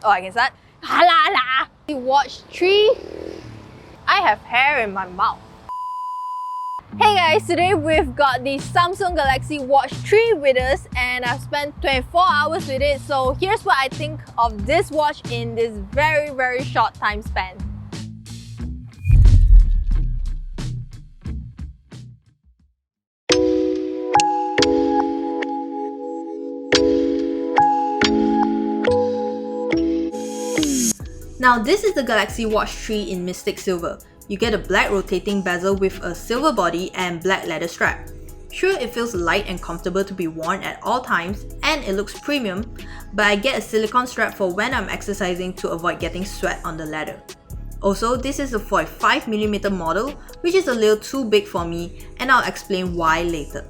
Oh, I can start? Galaxy Watch 3. I have hair in my mouth. Hey guys, today we've got the Samsung Galaxy Watch 3 with us and I've spent 24 hours with it. So here's what I think of this watch in this very short time span. Now this is the Galaxy Watch 3 in Mystic Silver. You get a black rotating bezel with a silver body and black leather strap. Sure, it feels light and comfortable to be worn at all times and it looks premium, but I get a silicone strap for when I'm exercising to avoid getting sweat on the leather. Also, this is a 45mm model, which is a little too big for me, and I'll explain why later.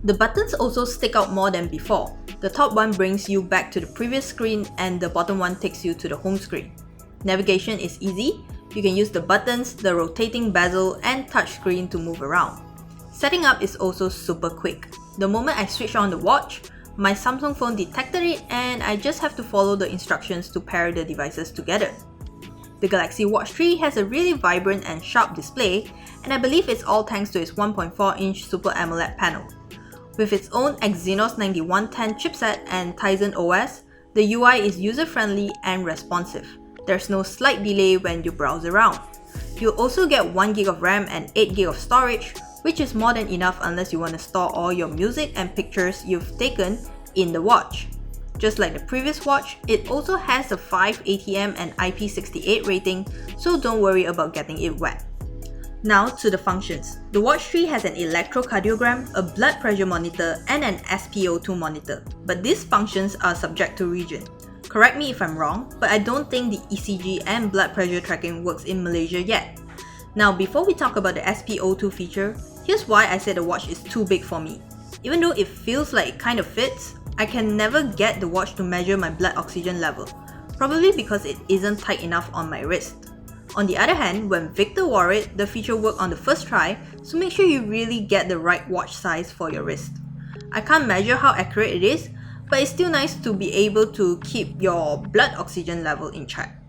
The buttons also stick out more than before. The top one brings you back to the previous screen and the bottom one takes you to the home screen. Navigation is easy. You can use the buttons, the rotating bezel, and touchscreen to move around. Setting up is also super quick. The moment I switch on the watch, my Samsung phone detected it and I just have to follow the instructions to pair the devices together. The Galaxy Watch 3 has a really vibrant and sharp display, and I believe it's all thanks to its 1.4-inch Super AMOLED panel. With its own Exynos 9110 chipset and Tizen OS, the UI is user-friendly and responsive. There's no slight delay when you browse around. You'll also get 1GB of RAM and 8GB of storage, which is more than enough unless you want to store all your music and pictures you've taken in the watch. Just like the previous watch, it also has a 5 ATM and IP68 rating, so don't worry about getting it wet. Now to the functions. The Watch 3 has an electrocardiogram, a blood pressure monitor, and an SpO2 monitor, but these functions are subject to region. Correct me if I'm wrong, but I don't think the ECG and blood pressure tracking works in Malaysia yet. Now before we talk about the SpO2 feature, here's why I said the watch is too big for me. Even though it feels like it kind of fits, I can never get the watch to measure my blood oxygen level, probably because it isn't tight enough on my wrist. On the other hand, when Victor wore it, the feature worked on the first try, so make sure you really get the right watch size for your wrist. I can't measure how accurate it is, but it's still nice to be able to keep your blood oxygen level in check.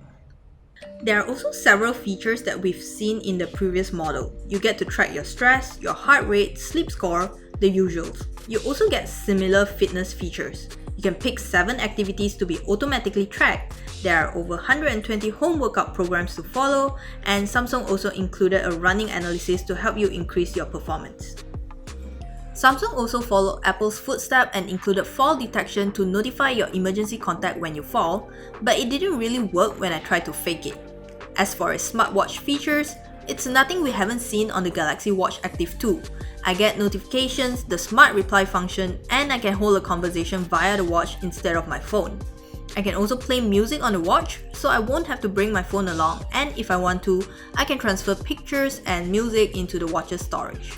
There are also several features that we've seen in the previous model. You get to track your stress, your heart rate, sleep score, the usuals. You also get similar fitness features. You can pick 7 activities to be automatically tracked. There are over 120 home workout programs to follow, and Samsung also included a running analysis to help you increase your performance. Samsung also followed Apple's footstep and included fall detection to notify your emergency contact when you fall, but it didn't really work when I tried to fake it. As for its smartwatch features, it's nothing we haven't seen on the Galaxy Watch Active 2. I get notifications, the smart reply function, and I can hold a conversation via the watch instead of my phone. I can also play music on the watch, so I won't have to bring my phone along, and if I want to, I can transfer pictures and music into the watch's storage.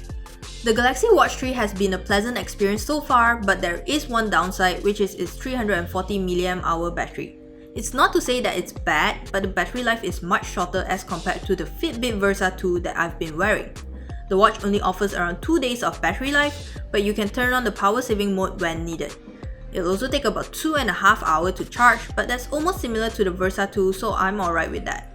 The Galaxy Watch 3 has been a pleasant experience so far, but there is one downside, which is its 340mAh battery. It's not to say that it's bad, but the battery life is much shorter as compared to the Fitbit Versa 2 that I've been wearing. The watch only offers around 2 days of battery life, but you can turn on the power saving mode when needed. It'll also take about 2.5 hours to charge, but that's almost similar to the Versa 2, so I'm alright with that.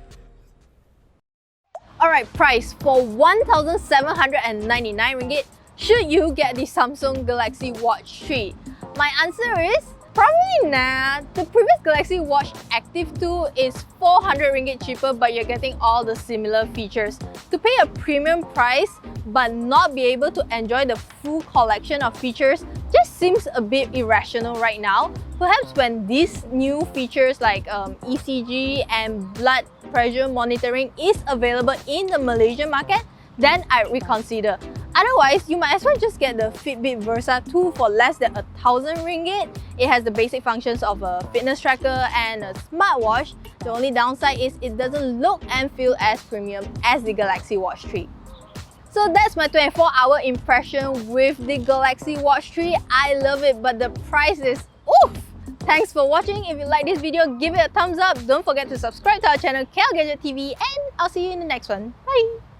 Alright, price for 1,799 ringgit, should you get the Samsung Galaxy Watch 3? My answer is probably nah. The previous Galaxy Watch Active 2 is 400 ringgit cheaper, but you're getting all the similar features. To pay a premium price but not be able to enjoy the full collection of features just seems a bit irrational right now. Perhaps when these new features like ECG and blood pressure monitoring is available in the Malaysian market, then I'd reconsider. Otherwise, you might as well just get the Fitbit Versa 2 for less than 1,000 ringgit. It has the basic functions of a fitness tracker and a smartwatch. The only downside is it doesn't look and feel as premium as the Galaxy Watch 3. So that's my 24-hour impression with the Galaxy Watch 3. I love it, but the price is oof! Thanks for watching. If you like this video, give it a thumbs up. Don't forget to subscribe to our channel KLGadgetTV, and I'll see you in the next one. Bye!